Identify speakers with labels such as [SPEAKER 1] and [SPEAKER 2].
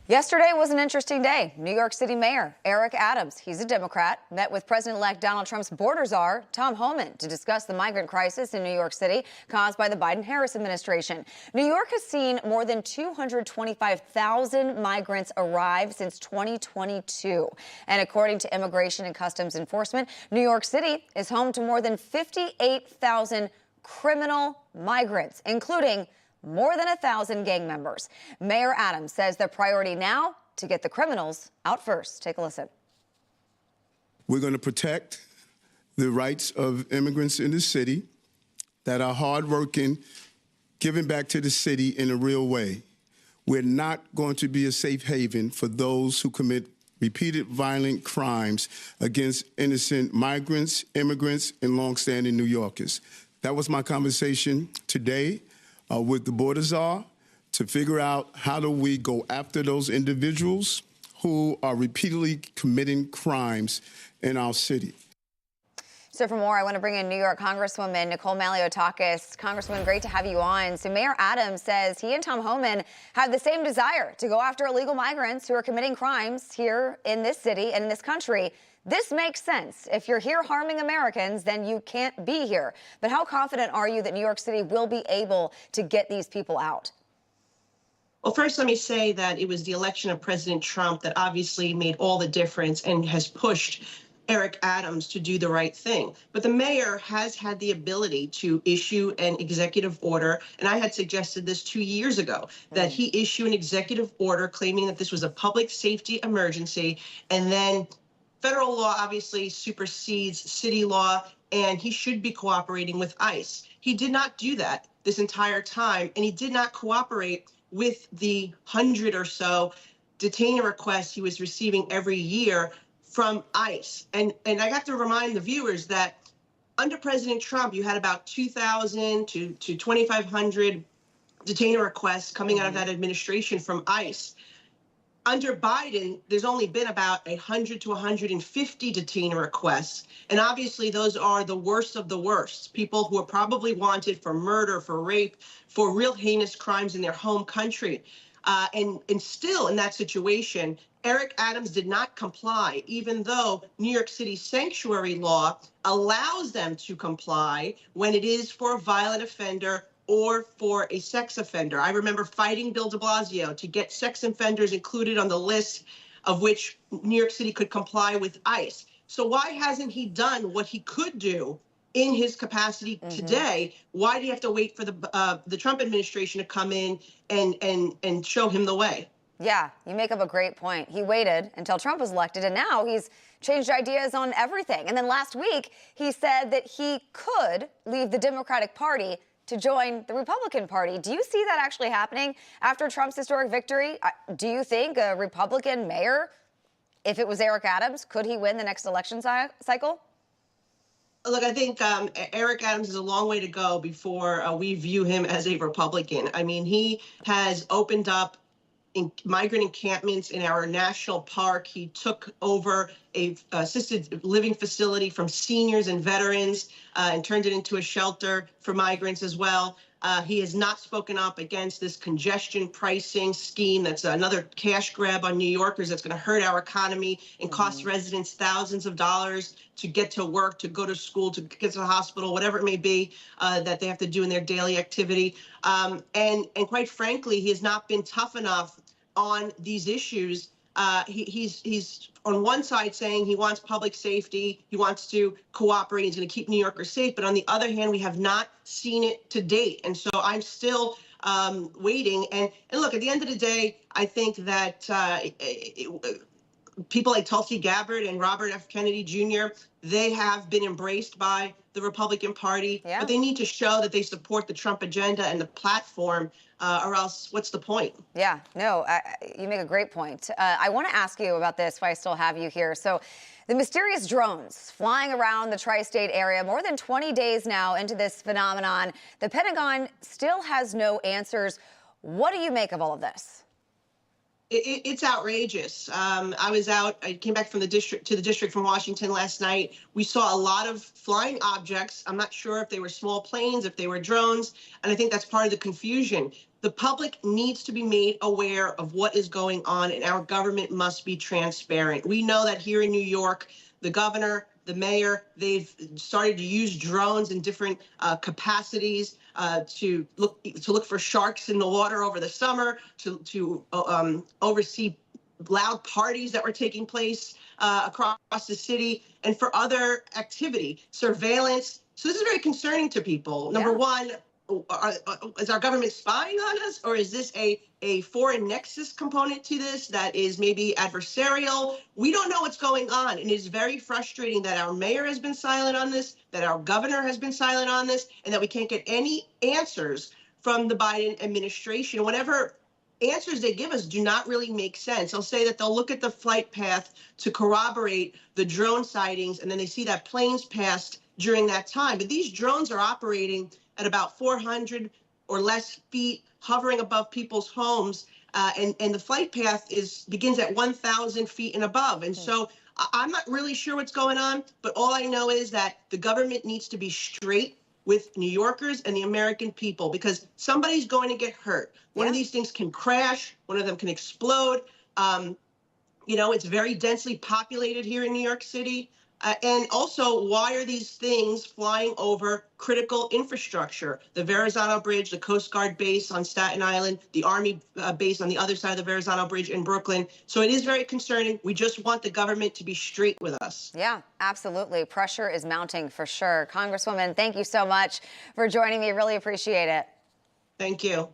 [SPEAKER 1] Yesterday was an interesting day. New York City Mayor Eric Adams, he's a Democrat, met with President-elect Donald Trump's border czar, Tom Homan, to discuss the migrant crisis in New York City caused by the Biden-Harris administration. New York has seen more than 225,000 migrants arrive since 2022. And according to Immigration and Customs Enforcement, New York City is home to more than 58,000 criminal migrants, including more than 1,000 gang members. Mayor Adams says the priority now to get the criminals out first. Take a listen.
[SPEAKER 2] We're going to protect the rights of immigrants in the city that are hardworking, giving back to the city in a real way. We're not going to be a safe haven for those who commit repeated violent crimes against innocent migrants, immigrants, and longstanding New Yorkers. That was my conversation today with the border czar to figure out how do we go after those individuals who are repeatedly committing crimes in our city.
[SPEAKER 1] So for more, I want to bring in New York Congresswoman Nicole Malliotakis. Congresswoman, great to have you on. So Mayor Adams says he and Tom Homan have the same desire to go after illegal migrants who are committing crimes here in this city and in this country. This makes sense. If you're here harming Americans, then you can't be here. But how confident are you that New York City will be able to get these people out?
[SPEAKER 3] Well, first, let me say that it was the election of President Trump that obviously made all the difference and has pushed Eric Adams to do the right thing. But the mayor has had the ability to issue an executive order, and I had suggested this 2 years ago, that he issue an executive order claiming that this was a public safety emergency, and then federal law obviously supersedes city law, and he should be cooperating with ICE. He did not do that this entire time, and he did not cooperate with the 100 or so detainer requests he was receiving every year from ICE. And I got to remind the viewers that under President Trump, you had about 2,000 to 2,500 detainer requests coming out of that administration from ICE. Under Biden, there's only been about 100 to 150 detainer requests. And obviously, those are the worst of the worst. People who are probably wanted for murder, for rape, for real heinous crimes in their home country. And still in that situation, Eric Adams did not comply, even though New York City sanctuary law allows them to comply when it is for a violent offender or for a sex offender. I remember fighting Bill de Blasio to get sex offenders included on the list of which New York City could comply with ICE. So why hasn't he done what he could do in his capacity today? Why do you have to wait for the Trump administration to come in and show him the way?
[SPEAKER 1] Yeah, you make up a great point. He waited until Trump was elected, and now he's changed ideas on everything. And then last week, he said that he could leave the Democratic Party to join the Republican Party. Do you see that actually happening after Trump's historic victory? Do you think a Republican mayor, if it was Eric Adams, could he win the next election cycle?
[SPEAKER 3] Look, I think Eric Adams is a long way to go before we view him as a Republican. I mean, he has opened up migrant encampments in our national park. He took over a assisted living facility from seniors and veterans and turned it into a shelter for migrants as well. He has not spoken up against this congestion pricing scheme. That's another cash grab on New Yorkers that's going to hurt our economy and cost residents thousands of dollars to get to work, to go to school, to get to the hospital, whatever it may be that they have to do in their daily activity. And quite frankly, he has not been tough enough on these issues. He's on one side saying he wants public safety, he wants to cooperate, he's going to keep New Yorkers safe. But on the other hand, we have not seen it to date. And so I'm still waiting. And look, at the end of the day, I think that people like Tulsi Gabbard and Robert F. Kennedy Jr., they have been embraced by the Republican Party, but they need to show that they support the Trump agenda and the platform, or else what's the point?
[SPEAKER 1] Yeah, no, you make a great point. I want to ask you about this while I still have you here. So the mysterious drones flying around the tri-state area more than 20 days now into this phenomenon. The Pentagon still has no answers. What do you make of all of this?
[SPEAKER 3] It's outrageous. I came back from the district from Washington last night. We saw a lot of flying objects. I'm not sure if they were small planes, if they were drones, and I think that's part of the confusion. The public needs to be made aware of what is going on, and our government must be transparent. We know that here in New York, the governor, the mayor, they've started to use drones in different capacities to look for sharks in the water over the summer, to oversee loud parties that were taking place across the city, and for other activity, surveillance. So this is very concerning to people. Number one, is our government spying on us, or is this a foreign nexus component to this that is maybe adversarial? We don't know what's going on, and it's very frustrating that our mayor has been silent on this, that our governor has been silent on this, and that we can't get any answers from the Biden administration. Whatever answers they give us do not really make sense. They'll say that they'll look at the flight path to corroborate the drone sightings, and then they see that planes passed during that time. But these drones are operating at about 400 or less feet, hovering above people's homes, and the flight path begins at 1,000 feet and above. And so I'm not really sure what's going on, but all I know is that the government needs to be straight with New Yorkers and the American people, because somebody's going to get hurt. One of these things can crash, one of them can explode. It's very densely populated here in New York City. And also, why are these things flying over critical infrastructure? The Verrazano Bridge, the Coast Guard base on Staten Island, the Army base on the other side of the Verrazano Bridge in Brooklyn. So it is very concerning. We just want the government to be straight with us.
[SPEAKER 1] Yeah, absolutely. Pressure is mounting for sure. Congresswoman, thank you so much for joining me. Really appreciate it.
[SPEAKER 3] Thank you.